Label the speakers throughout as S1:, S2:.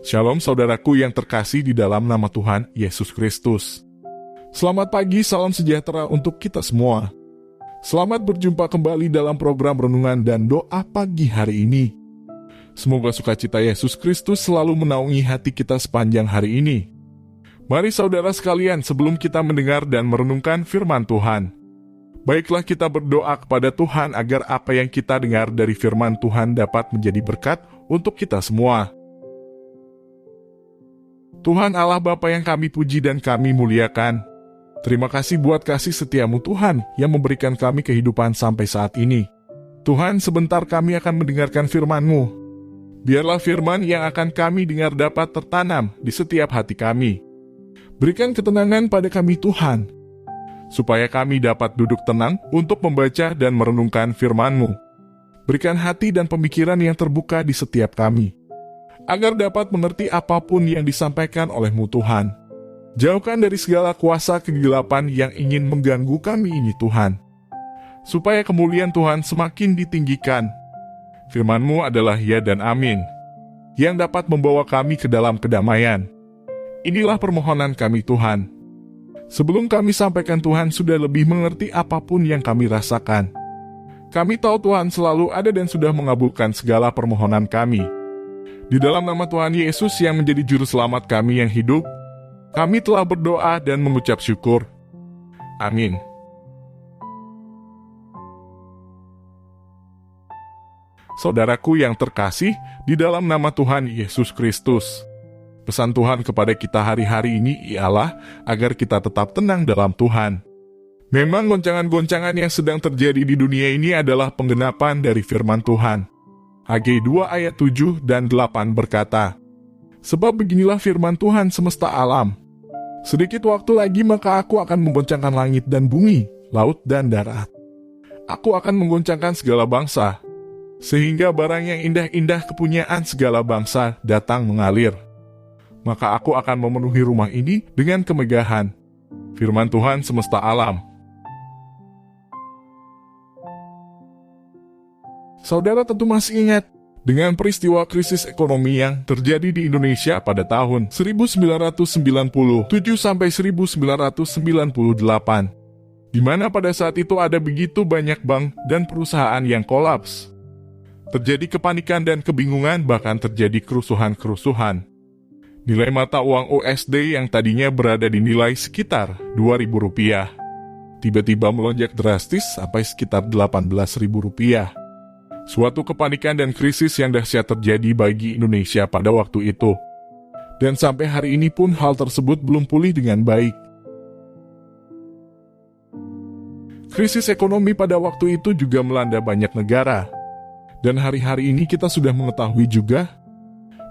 S1: Shalom saudaraku yang terkasih di dalam nama Tuhan Yesus Kristus. Selamat pagi, salam sejahtera untuk kita semua. Selamat berjumpa kembali dalam program renungan dan doa pagi hari ini. Semoga sukacita Yesus Kristus selalu menaungi hati kita sepanjang hari ini. Mari saudara sekalian, sebelum kita mendengar dan merenungkan firman Tuhan, baiklah kita berdoa kepada Tuhan agar apa yang kita dengar dari firman Tuhan dapat menjadi berkat untuk kita semua. Tuhan Allah Bapa yang kami puji dan kami muliakan, terima kasih buat kasih setiamu Tuhan yang memberikan kami kehidupan sampai saat ini. Tuhan, sebentar kami akan mendengarkan firman-Mu. Biarlah firman yang akan kami dengar dapat tertanam di setiap hati kami. Berikan ketenangan pada kami Tuhan, supaya kami dapat duduk tenang untuk membaca dan merenungkan firman-Mu. Berikan hati dan pemikiran yang terbuka di setiap kami, agar dapat mengerti apapun yang disampaikan oleh-Mu Tuhan. Jauhkan dari segala kuasa kegelapan yang ingin mengganggu kami ini Tuhan, supaya kemuliaan Tuhan semakin ditinggikan. Firman-Mu adalah ya dan amin, yang dapat membawa kami ke dalam kedamaian. Inilah permohonan kami Tuhan. Sebelum kami sampaikan, Tuhan sudah lebih mengerti apapun yang kami rasakan. Kami tahu Tuhan selalu ada dan sudah mengabulkan segala permohonan kami. Di dalam nama Tuhan Yesus yang menjadi juru selamat kami yang hidup, kami telah berdoa dan mengucap syukur. Amin. Saudaraku yang terkasih, di dalam nama Tuhan Yesus Kristus, pesan Tuhan kepada kita hari-hari ini ialah agar kita tetap tenang dalam Tuhan. Memang goncangan-goncangan yang sedang terjadi di dunia ini adalah penggenapan dari firman Tuhan. Hagai 2 ayat 7 dan 8 berkata, sebab beginilah firman Tuhan semesta alam. Sedikit waktu lagi maka aku akan menggoncangkan langit dan bumi, laut dan darat. Aku akan menggoncangkan segala bangsa, sehingga barang yang indah-indah kepunyaan segala bangsa datang mengalir. Maka aku akan memenuhi rumah ini dengan kemegahan. Firman Tuhan semesta alam. Saudara tentu masih ingat dengan peristiwa krisis ekonomi yang terjadi di Indonesia pada tahun 1997 sampai 1998, di mana pada saat itu ada begitu banyak bank dan perusahaan yang kolaps. Terjadi kepanikan dan kebingungan, bahkan terjadi kerusuhan-kerusuhan. Nilai mata uang USD yang tadinya berada di nilai sekitar Rp2.000 tiba-tiba melonjak drastis sampai sekitar Rp18.000. Suatu kepanikan dan krisis yang dahsyat terjadi bagi Indonesia pada waktu itu. Dan sampai hari ini pun hal tersebut belum pulih dengan baik. Krisis ekonomi pada waktu itu juga melanda banyak negara. Dan hari-hari ini kita sudah mengetahui juga,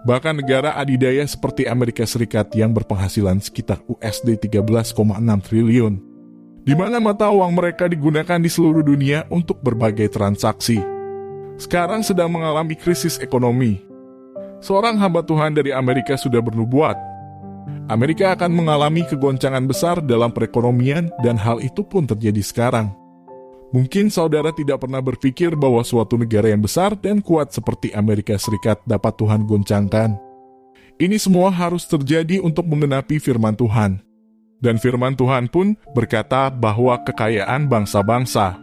S1: bahkan negara adidaya seperti Amerika Serikat yang berpenghasilan sekitar USD 13,6 triliun, di mana mata uang mereka digunakan di seluruh dunia untuk berbagai transaksi, sekarang sedang mengalami krisis ekonomi. Seorang hamba Tuhan dari Amerika sudah bernubuat, Amerika akan mengalami kegoncangan besar dalam perekonomian, dan hal itu pun terjadi sekarang. Mungkin saudara tidak pernah berpikir bahwa suatu negara yang besar dan kuat seperti Amerika Serikat dapat Tuhan goncangkan. Ini semua harus terjadi untuk menggenapi firman Tuhan. Dan firman Tuhan pun berkata bahwa kekayaan bangsa-bangsa,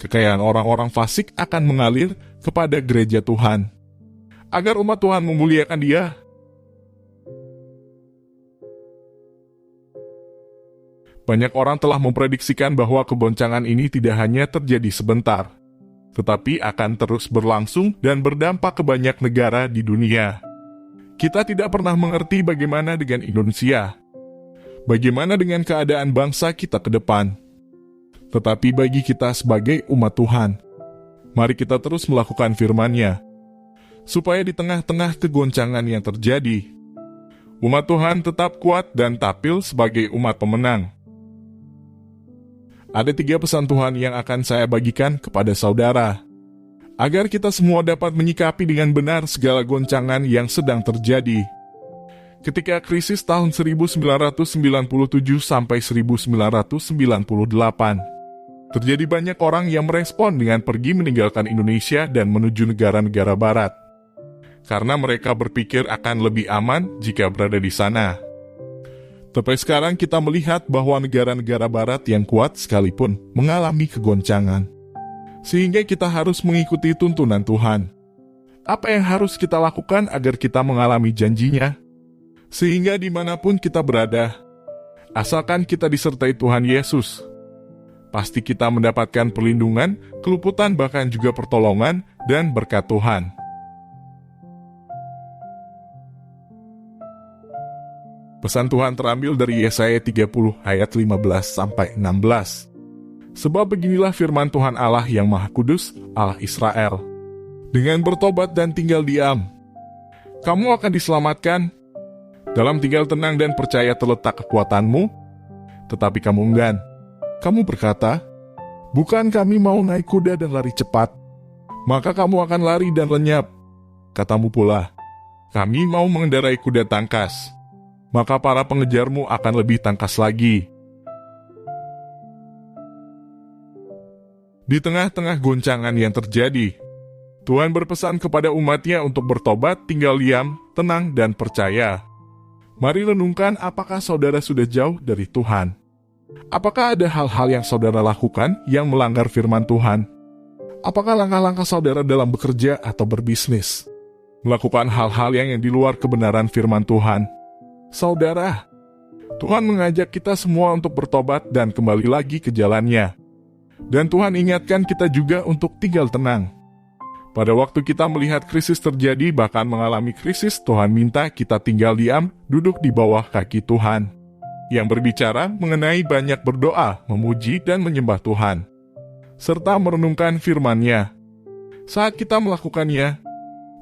S1: kekayaan orang-orang fasik akan mengalir kepada gereja Tuhan, agar umat Tuhan memuliakan Dia. Banyak orang telah memprediksikan bahwa kegoncangan ini tidak hanya terjadi sebentar, tetapi akan terus berlangsung dan berdampak ke banyak negara di dunia. Kita tidak pernah mengerti bagaimana dengan Indonesia, bagaimana dengan keadaan bangsa kita ke depan. Tetapi bagi kita sebagai umat Tuhan, mari kita terus melakukan firman-Nya, supaya di tengah-tengah kegoncangan yang terjadi, umat Tuhan tetap kuat dan tampil sebagai umat pemenang. Ada 3 pesan Tuhan yang akan saya bagikan kepada saudara, agar kita semua dapat menyikapi dengan benar segala goncangan yang sedang terjadi. Ketika krisis tahun 1997 sampai 1998, terjadi banyak orang yang merespon dengan pergi meninggalkan Indonesia dan menuju negara-negara barat. karena mereka berpikir akan lebih aman jika berada di sana. Tapi sekarang kita melihat bahwa negara-negara barat yang kuat sekalipun mengalami kegoncangan. Sehingga kita harus mengikuti tuntunan Tuhan. Apa yang harus kita lakukan agar kita mengalami janjinya? Sehingga dimanapun kita berada, asalkan kita disertai Tuhan Yesus, pasti kita mendapatkan perlindungan, keluputan bahkan juga pertolongan dan berkat Tuhan. Pesan Tuhan terambil dari Yesaya 30 ayat 15-16. Sebab beginilah firman Tuhan Allah yang Maha Kudus, Allah Israel. Dengan bertobat dan tinggal diam, kamu akan diselamatkan. Dalam tinggal tenang dan percaya terletak kekuatanmu, tetapi kamu enggan. Kamu berkata, bukan kami mau naik kuda dan lari cepat, maka kamu akan lari dan lenyap. Katamu pula, kami mau mengendarai kuda tangkas, maka para pengejarmu akan lebih tangkas lagi. Di tengah-tengah goncangan yang terjadi, Tuhan berpesan kepada umatnya untuk bertobat, tinggal diam, tenang, dan percaya. Mari renungkan, apakah saudara sudah jauh dari Tuhan? Apakah ada hal-hal yang saudara lakukan yang melanggar firman Tuhan? Apakah langkah-langkah saudara dalam bekerja atau berbisnis melakukan hal-hal yang di luar kebenaran firman Tuhan? Saudara, Tuhan mengajak kita semua untuk bertobat dan kembali lagi ke jalannya. Dan Tuhan ingatkan kita juga untuk tinggal tenang. Pada waktu kita melihat krisis terjadi, bahkan mengalami krisis, Tuhan minta kita tinggal diam, duduk di bawah kaki Tuhan, yang berbicara mengenai banyak berdoa, memuji dan menyembah Tuhan, serta merenungkan firman-Nya. Saat kita melakukannya,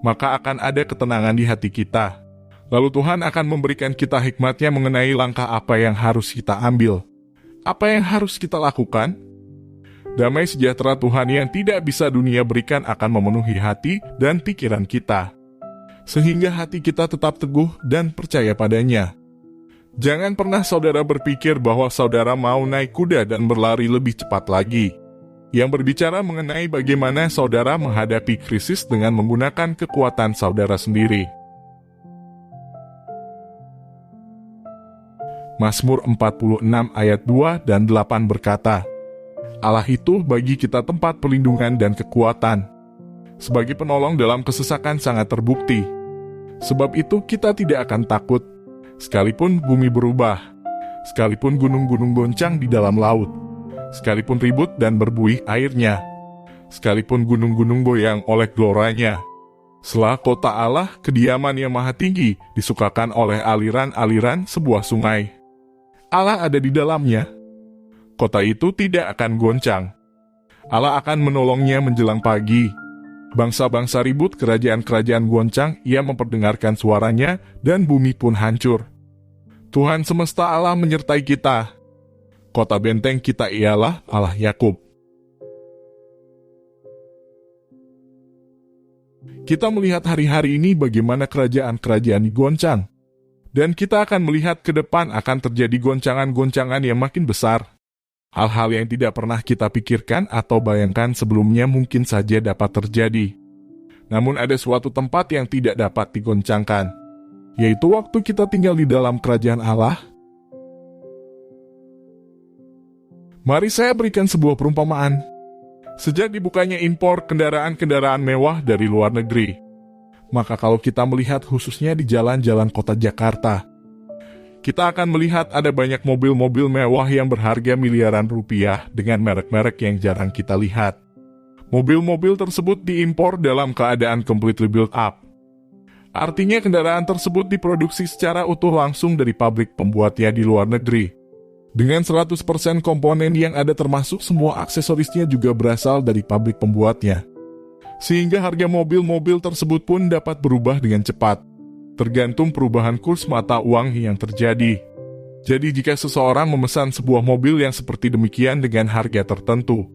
S1: maka akan ada ketenangan di hati kita. Lalu Tuhan akan memberikan kita hikmat-Nya mengenai langkah apa yang harus kita ambil. Apa yang harus kita lakukan? Damai sejahtera Tuhan yang tidak bisa dunia berikan akan memenuhi hati dan pikiran kita, sehingga hati kita tetap teguh dan percaya padanya. Jangan pernah saudara berpikir bahwa saudara mau naik kuda dan berlari lebih cepat lagi, yang berbicara mengenai bagaimana saudara menghadapi krisis dengan menggunakan kekuatan saudara sendiri. Mazmur 46 ayat 2 dan 8 berkata, Allah itu bagi kita tempat perlindungan dan kekuatan, sebagai penolong dalam kesesakan sangat terbukti. Sebab itu kita tidak akan takut, sekalipun bumi berubah, sekalipun gunung-gunung goncang di dalam laut, sekalipun ribut dan berbuih airnya, sekalipun gunung-gunung goyang oleh gloranya. Setelah kota Allah, kediaman yang maha tinggi, disukakan oleh aliran-aliran sebuah sungai. Allah ada di dalamnya. Kota itu tidak akan goncang. Allah akan menolongnya menjelang pagi. Bangsa-bangsa ribut, kerajaan-kerajaan goncang, ia memperdengarkan suaranya, dan bumi pun hancur. Tuhan semesta Allah menyertai kita. Kota benteng kita ialah Allah Yakub. Kita melihat hari-hari ini bagaimana kerajaan-kerajaan digoncang. Dan kita akan melihat ke depan akan terjadi goncangan-goncangan yang makin besar. Hal-hal yang tidak pernah kita pikirkan atau bayangkan sebelumnya mungkin saja dapat terjadi. Namun ada suatu tempat yang tidak dapat digoncangkan, yaitu waktu kita tinggal di dalam kerajaan Allah. Mari saya berikan sebuah perumpamaan. Sejak dibukanya impor kendaraan-kendaraan mewah dari luar negeri, maka kalau kita melihat khususnya di jalan-jalan kota Jakarta, kita akan melihat ada banyak mobil-mobil mewah yang berharga miliaran rupiah dengan merek-merek yang jarang kita lihat. Mobil-mobil tersebut diimpor dalam keadaan completely built up. Artinya kendaraan tersebut diproduksi secara utuh langsung dari pabrik pembuatnya di luar negeri. Dengan 100% komponen yang ada termasuk semua aksesorisnya juga berasal dari pabrik pembuatnya. Sehingga harga mobil-mobil tersebut pun dapat berubah dengan cepat, tergantung perubahan kurs mata uang yang terjadi. Jadi jika seseorang memesan sebuah mobil yang seperti demikian dengan harga tertentu,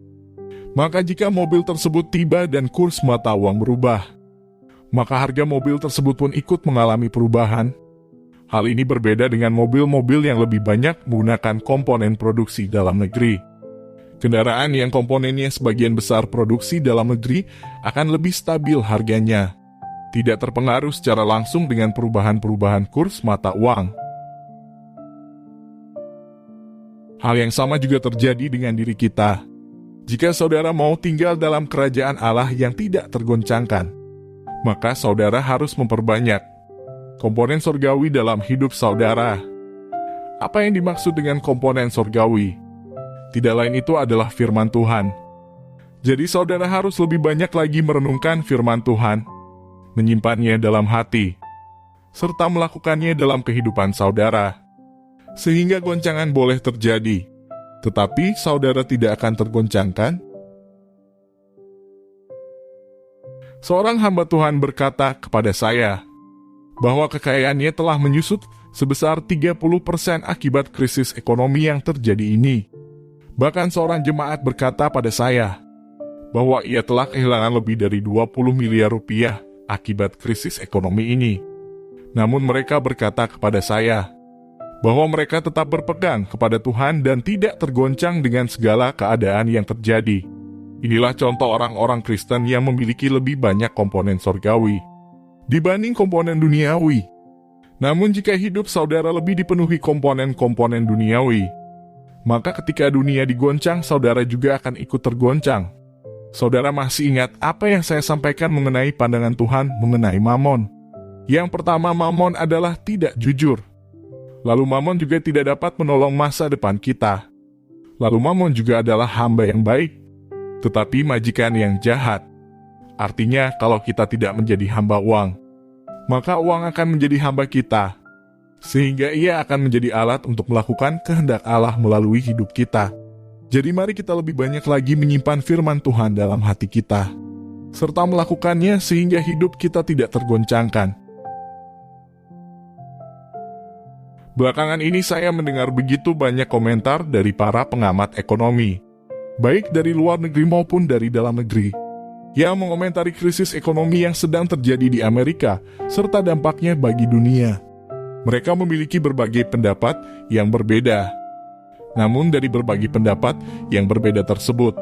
S1: maka jika mobil tersebut tiba dan kurs mata uang berubah, maka harga mobil tersebut pun ikut mengalami perubahan. Hal ini berbeda dengan mobil-mobil yang lebih banyak menggunakan komponen produksi dalam negeri. Kendaraan yang komponennya sebagian besar produksi dalam negeri akan lebih stabil harganya. tidak terpengaruh secara langsung dengan perubahan-perubahan kurs mata uang. Hal yang sama juga terjadi dengan diri kita. Jika saudara mau tinggal dalam kerajaan Allah yang tidak tergoncangkan, maka saudara harus memperbanyak komponen surgawi dalam hidup saudara. Apa yang dimaksud dengan komponen surgawi? Tidak lain itu adalah firman Tuhan. Jadi saudara harus lebih banyak lagi merenungkan firman Tuhan, menyimpannya dalam hati, serta melakukannya dalam kehidupan saudara. Sehingga goncangan boleh terjadi, tetapi saudara tidak akan tergoncangkan. Seorang hamba Tuhan berkata kepada saya bahwa kekayaannya telah menyusut sebesar 30% akibat krisis ekonomi yang terjadi ini. Bahkan seorang jemaat berkata pada saya bahwa ia telah kehilangan lebih dari 20 miliar rupiah akibat krisis ekonomi ini. Namun mereka berkata kepada saya bahwa mereka tetap berpegang kepada Tuhan dan tidak tergoncang dengan segala keadaan yang terjadi. Inilah contoh orang-orang Kristen yang memiliki lebih banyak komponen surgawi dibanding komponen duniawi. Namun jika hidup saudara lebih dipenuhi komponen-komponen duniawi, maka ketika dunia digoncang, saudara juga akan ikut tergoncang. Saudara masih ingat apa yang saya sampaikan mengenai pandangan Tuhan mengenai Mamon? Yang pertama, Mamon adalah tidak jujur. Lalu Mamon juga tidak dapat menolong masa depan kita. Lalu Mamon juga adalah hamba yang baik, tetapi majikan yang jahat. Artinya kalau kita tidak menjadi hamba uang, maka uang akan menjadi hamba kita, sehingga ia akan menjadi alat untuk melakukan kehendak Allah melalui hidup kita. Jadi mari kita lebih banyak lagi menyimpan firman Tuhan dalam hati kita, serta melakukannya sehingga hidup kita tidak tergoncangkan. Belakangan ini saya mendengar begitu banyak komentar dari para pengamat ekonomi, baik dari luar negeri maupun dari dalam negeri, yang mengomentari krisis ekonomi yang sedang terjadi di Amerika, serta dampaknya bagi dunia. Mereka memiliki berbagai pendapat yang berbeda. Namun dari berbagai pendapat yang berbeda tersebut,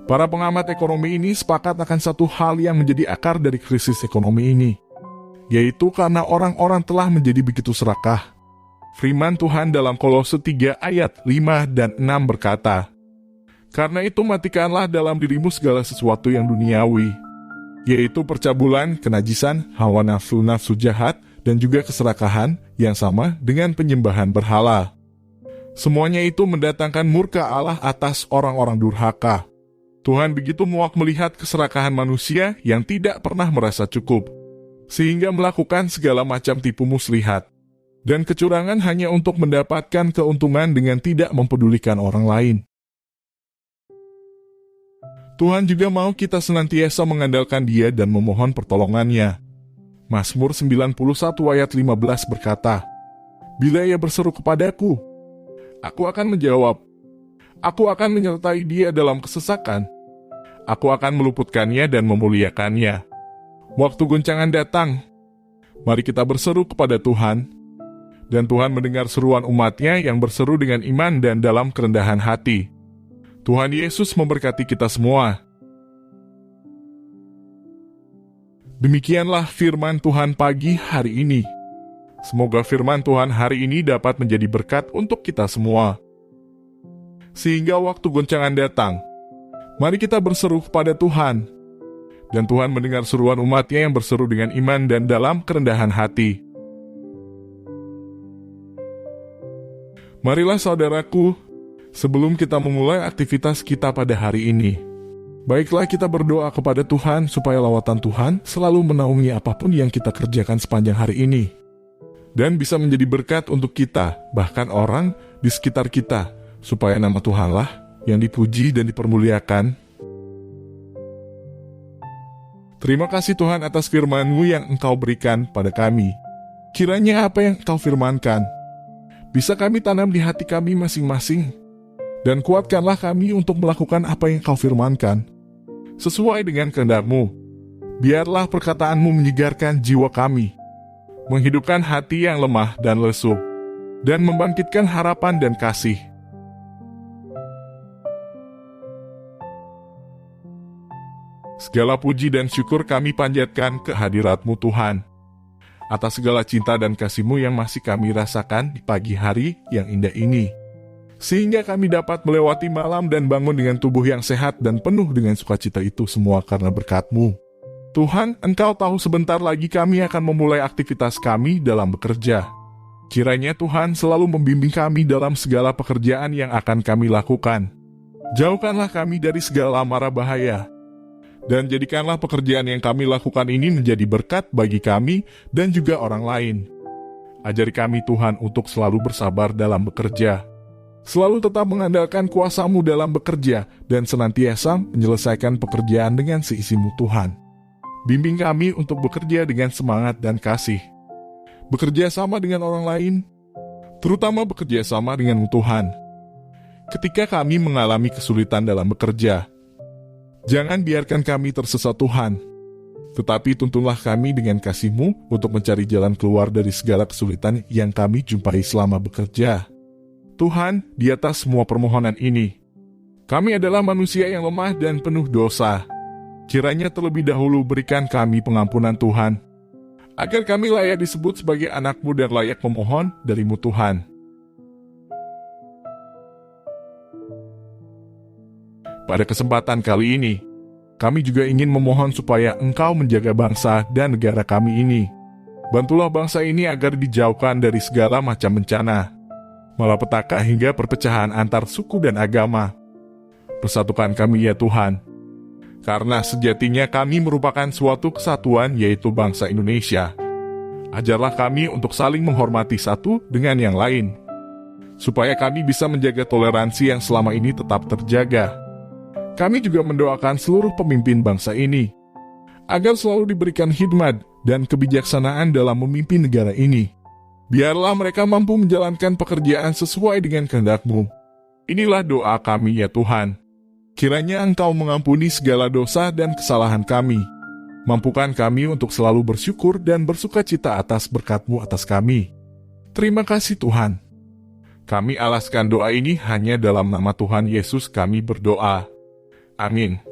S1: para pengamat ekonomi ini sepakat akan satu hal yang menjadi akar dari krisis ekonomi ini, yaitu karena orang-orang telah menjadi begitu serakah. Firman Tuhan dalam Kolose 3 ayat 5 dan 6 berkata, "Karena itu matikanlah dalam dirimu segala sesuatu yang duniawi, yaitu percabulan, kenajisan, hawa nafsu jahat, dan juga keserakahan yang sama dengan penyembahan berhala. Semuanya itu mendatangkan murka Allah atas orang-orang durhaka." Tuhan begitu muak melihat keserakahan manusia yang tidak pernah merasa cukup, sehingga melakukan segala macam tipu muslihat dan kecurangan hanya untuk mendapatkan keuntungan dengan tidak mempedulikan orang lain. Tuhan juga mau kita senantiasa mengandalkan Dia dan memohon pertolongannya. Mazmur 91 ayat 15 berkata, "Bila ia berseru kepadaku, aku akan menjawab. Aku akan menyertai dia dalam kesesakan. Aku akan meluputkannya dan memuliakannya. Waktu guncangan datang, mari kita berseru kepada Tuhan." Dan Tuhan mendengar seruan umatnya yang berseru dengan iman dan dalam kerendahan hati. Tuhan Yesus memberkati kita semua. Demikianlah firman Tuhan pagi hari ini. Semoga firman Tuhan hari ini dapat menjadi berkat untuk kita semua. Sehingga waktu goncangan datang, mari kita berseru kepada Tuhan. Dan Tuhan mendengar seruan umatnya yang berseru dengan iman dan dalam kerendahan hati. Marilah saudaraku, sebelum kita memulai aktivitas kita pada hari ini, baiklah kita berdoa kepada Tuhan supaya lawatan Tuhan selalu menaungi apapun yang kita kerjakan sepanjang hari ini, dan bisa menjadi berkat untuk kita, bahkan orang di sekitar kita, supaya nama Tuhanlah yang dipuji dan dipermuliakan. Terima kasih Tuhan atas firman-Mu yang Engkau berikan pada kami. Kiranya apa yang Engkau firmankan bisa kami tanam di hati kami masing-masing, dan kuatkanlah kami untuk melakukan apa yang Kau firmankan, sesuai dengan kehendak-Mu. Biarlah perkataan-Mu menyegarkan jiwa kami, menghidupkan hati yang lemah dan lesu, dan membangkitkan harapan dan kasih. Segala puji dan syukur kami panjatkan ke hadirat-Mu Tuhan, atas segala cinta dan kasih-Mu yang masih kami rasakan di pagi hari yang indah ini, sehingga kami dapat melewati malam dan bangun dengan tubuh yang sehat dan penuh dengan sukacita. Itu semua karena berkat-Mu. Tuhan, Engkau tahu sebentar lagi kami akan memulai aktivitas kami dalam bekerja. Kiranya Tuhan selalu membimbing kami dalam segala pekerjaan yang akan kami lakukan. Jauhkanlah kami dari segala mara bahaya, dan jadikanlah pekerjaan yang kami lakukan ini menjadi berkat bagi kami dan juga orang lain. Ajari kami Tuhan untuk selalu bersabar dalam bekerja, selalu tetap mengandalkan kuasa-Mu dalam bekerja, dan senantiasa menyelesaikan pekerjaan dengan seisi-Mu Tuhan. Bimbing kami untuk bekerja dengan semangat dan kasih, bekerja sama dengan orang lain, terutama bekerja sama dengan Tuhan. Ketika kami mengalami kesulitan dalam bekerja, jangan biarkan kami tersesat Tuhan, tetapi tuntunlah kami dengan kasih-Mu untuk mencari jalan keluar dari segala kesulitan yang kami jumpai selama bekerja. Tuhan, di atas semua permohonan ini, kami adalah manusia yang lemah dan penuh dosa. Kiranya terlebih dahulu berikan kami pengampunan Tuhan, agar kami layak disebut sebagai anak-Mu dan layak memohon dari-Mu Tuhan. Pada kesempatan kali ini, kami juga ingin memohon supaya Engkau menjaga bangsa dan negara kami ini. Bantulah bangsa ini agar dijauhkan dari segala macam bencana, malapetaka hingga perpecahan antar suku dan agama. Persatukan kami ya Tuhan, karena sejatinya kami merupakan suatu kesatuan, yaitu bangsa Indonesia. Ajarlah kami untuk saling menghormati satu dengan yang lain, supaya kami bisa menjaga toleransi yang selama ini tetap terjaga. Kami juga mendoakan seluruh pemimpin bangsa ini, agar selalu diberikan hikmat dan kebijaksanaan dalam memimpin negara ini. Biarlah mereka mampu menjalankan pekerjaan sesuai dengan kehendak-Mu. Inilah doa kami ya Tuhan. Kiranya Engkau mengampuni segala dosa dan kesalahan kami. Mampukan kami untuk selalu bersyukur dan bersukacita atas berkat-Mu atas kami. Terima kasih Tuhan. Kami alaskan doa ini hanya dalam nama Tuhan Yesus kami berdoa. Amin.